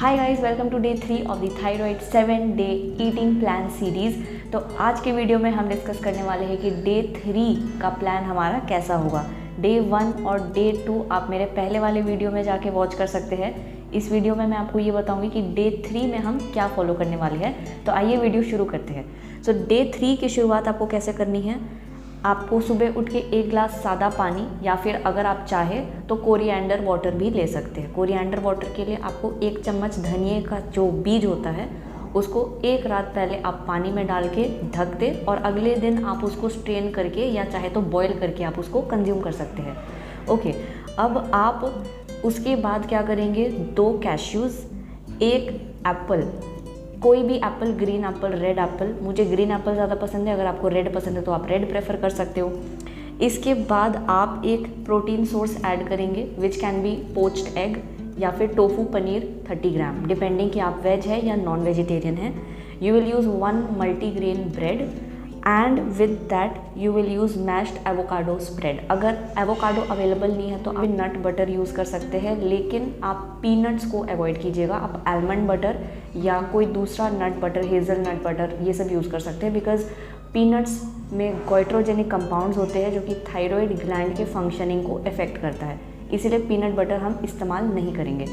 Hi guys, welcome to day 3 of the thyroid 7-डे eating plan series. तो आज के वीडियो में हम डिस्कस करने वाले हैं कि डे 3 का प्लान हमारा कैसा होगा। डे 1 और डे 2 आप मेरे पहले वाले वीडियो में जाके वॉच कर सकते हैं। इस वीडियो में मैं आपको ये बताऊंगी कि डे 3 में हम क्या फॉलो करने वाले हैं। तो आइए वीडियो शुरू करते हैं। सो डे 3 की शुरुआत आपको कैसे करनी है। आपको सुबह उठ के 1 ग्लास सादा पानी या फिर अगर आप चाहें तो कोरिएंडर वाटर भी ले सकते हैं। कोरिएंडर वाटर के लिए आपको 1 चम्मच धनिए का जो बीज होता है उसको 1 रात पहले आप पानी में डाल के ढक दें और अगले दिन आप उसको स्ट्रेन करके या चाहे तो बॉईल करके आप उसको कंज्यूम कर सकते हैं। ओके, अब आप उसके बाद क्या करेंगे, 2 कैश्यूज़, 1 एप्पल, कोई भी Apple, green Apple, red Apple. मुझे ग्रीन एप्पल ज़्यादा पसंद है, अगर आपको रेड पसंद है तो आप रेड प्रेफर कर सकते हो। इसके बाद आप एक प्रोटीन सोर्स ऐड करेंगे विच कैन बी पोच्ड एग या फिर टोफू पनीर 30 ग्राम, डिपेंडिंग कि आप वेज है या नॉन वेजिटेरियन है। You will use 1 multigrain bread and with that you will use mashed avocado spread. अगर एवोकाडो अवेलेबल नहीं है तो आप नट बटर यूज़ कर सकते हैं, लेकिन आप पीनट्स को अवॉइड कीजिएगा। आप आलमंड बटर या कोई दूसरा nut butter, hazel nut butter, ये सब यूज़ कर सकते हैं, बिकॉज पीनट्स में गोइट्रोजेनिक कंपाउंड्स होते हैं जो कि थायराइड ग्लैंड के फंक्शनिंग को अफेक्ट करता है, इसीलिए पीनट बटर हम इस्तेमाल नहीं करेंगे।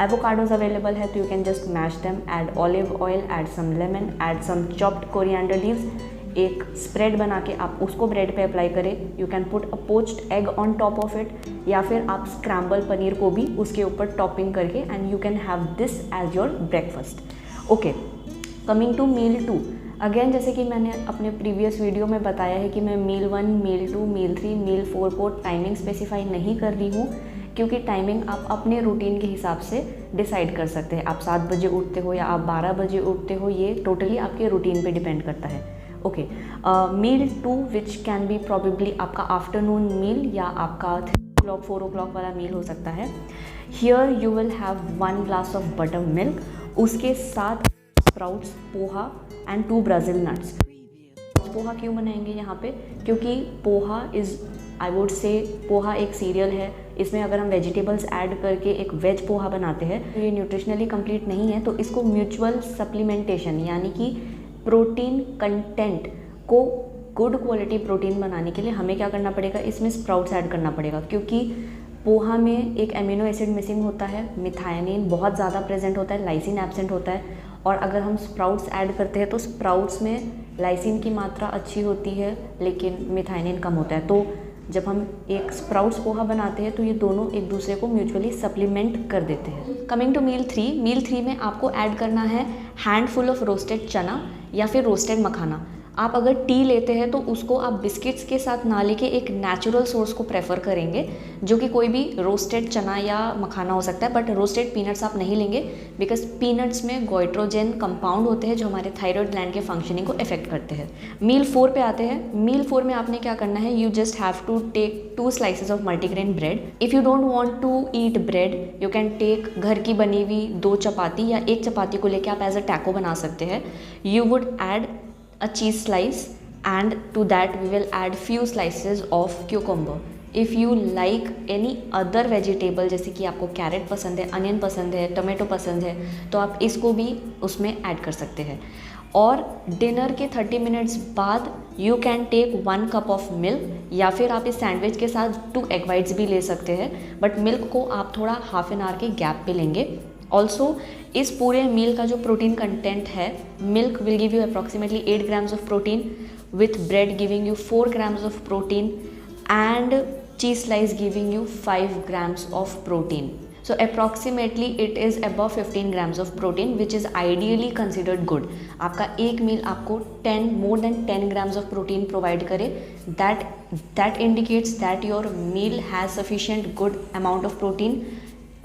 एवोकाडोज अवेलेबल है तो you can just mash them, add olive oil, add some lemon, add some chopped coriander leaves. एक स्प्रेड बना के आप उसको ब्रेड पे अप्लाई करें। You can put a poached egg on top of it, या फिर आप स्क्रैम्बल पनीर को भी उसके ऊपर टॉपिंग करके and you can have this as your breakfast. Okay, coming to meal 2। Again, जैसे कि मैंने अपने प्रीवियस वीडियो में बताया है कि मैं मील 1, मील 2, मील 3, मील 4 को टाइमिंग स्पेसिफाई नहीं कर रही हूँ, क्योंकि टाइमिंग आप अपने रूटीन के हिसाब से डिसाइड कर सकते हैं। आप 7 बजे उठते हो या आप 12 बजे उठते हो, ये टोटली आपके रूटीन पे डिपेंड करता है। Okay, meal 2 which can be probably आपका आफ्टरनून मील या आपका 3 o'clock 4 o'clock वाला मील हो सकता है। Here you will have 1 glass of butter milk, उसके साथ sprouts, poha and 2 Brazil nuts. Poha क्यों बनाएंगे यहाँ पे, क्योंकि poha is, I would say, poha एक सीरियल है, इसमें अगर हम वेजिटेबल्स ऐड करके एक वेज पोहा बनाते हैं तो ये न्यूट्रिशनली कंप्लीट नहीं है। तो इसको म्यूचुअल सप्लीमेंटेशन यानी कि प्रोटीन कंटेंट को गुड क्वालिटी प्रोटीन बनाने के लिए हमें क्या करना पड़ेगा, इसमें स्प्राउट्स ऐड करना पड़ेगा, क्योंकि पोहा में एक एमिनो एसिड मिसिंग होता है, मिथायोनिन बहुत ज़्यादा प्रेजेंट होता है, लाइसिन एब्सेंट होता है। और अगर हम स्प्राउट्स ऐड करते हैं तो स्प्राउट्स में लाइसिन की मात्रा अच्छी होती है लेकिन मिथायोनिन कम होता है। तो जब हम एक स्प्राउट्स पोहा बनाते हैं तो ये दोनों एक दूसरे को म्यूचुअली सप्लीमेंट कर देते हैं। कमिंग टू मील 3, मील 3 में आपको ऐड करना है हैंडफुल ऑफ रोस्टेड चना या फिर रोस्टेड मखाना। आप अगर टी लेते हैं तो उसको आप बिस्किट्स के साथ ना लेके एक नेचुरल सोर्स को प्रेफर करेंगे, जो कि कोई भी रोस्टेड चना या मखाना हो सकता है, बट रोस्टेड पीनट्स आप नहीं लेंगे, बिकॉज पीनट्स में गोइट्रोजेन कंपाउंड होते हैं जो हमारे थायराइड ग्लैंड के फंक्शनिंग को अफेक्ट करते हैं। मील 4 पे आते हैं। मील 4 में आपने क्या करना है, you just have to take 2 slices of multigrain bread. If you don't want to eat bread, you can take घर की बनी हुई 2 चपाती या 1 चपाती को लेके आप एज अ टैको बना सकते हैं। You would add a cheese slice and to that we will add few slices of cucumber. If you like any other vegetable, जैसे कि आपको कैरेट पसंद है, अनियन पसंद है, टमाटो पसंद है, तो आप इसको भी उसमें ऐड कर सकते हैं। और डिनर के 30 मिनट्स बाद you can take 1 cup of milk, या फिर आप इस सैंडविच के साथ 2 एग वाइट्स भी ले सकते हैं, बट मिल्क को आप थोड़ा हाफ एन आवर के गैप पे लेंगे। ऑल्सो इस पूरे मील का जो प्रोटीन कंटेंट है, milk will give you approximately 8 grams of protein, with bread giving you 4 grams of protein and cheese slice giving you 5 grams of protein. So approximately it is above 15 grams of protein which is ideally considered good. आपका एक मील आपको more than 10 grams of protein provide करे, that indicates that your meal has sufficient good amount of protein.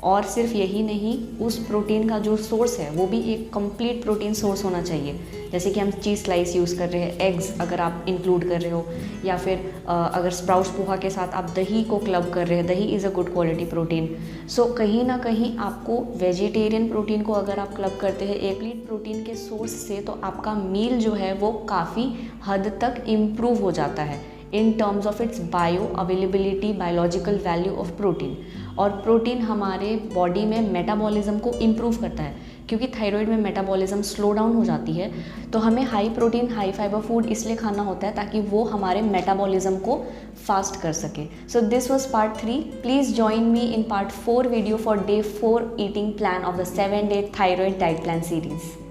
और सिर्फ यही नहीं, उस protein का जो सोर्स है वो भी एक कंप्लीट प्रोटीन सोर्स होना चाहिए, जैसे कि हम चीज़ स्लाइस यूज़ कर रहे हैं, एग्स अगर आप इंक्लूड कर रहे हो, या फिर अगर स्प्राउट्स पोहा के साथ आप दही को क्लब कर रहे हैं, dahi is a good quality protein. So कहीं ना कहीं आपको वेजिटेरियन प्रोटीन को अगर आप क्लब करते हैं एक लीड प्रोटीन के सोर्स से, तो आपका मील जो है वो काफ़ी हद तक इम्प्रूव हो जाता है। In terms of its bio availability, biological value of protein. और प्रोटीन हमारे बॉडी में मेटाबॉलिज्म को इम्प्रूव करता है, क्योंकि थायराइड में मेटाबॉलिज्म स्लो डाउन हो जाती है, तो हमें high protein high fibre food इसलिए खाना होता है ताकि वो हमारे मेटाबॉलिज्म को फास्ट कर सके। So this was part 3। Please join me in part 4 video for day 4 eating plan of the 7-day thyroid diet plan series.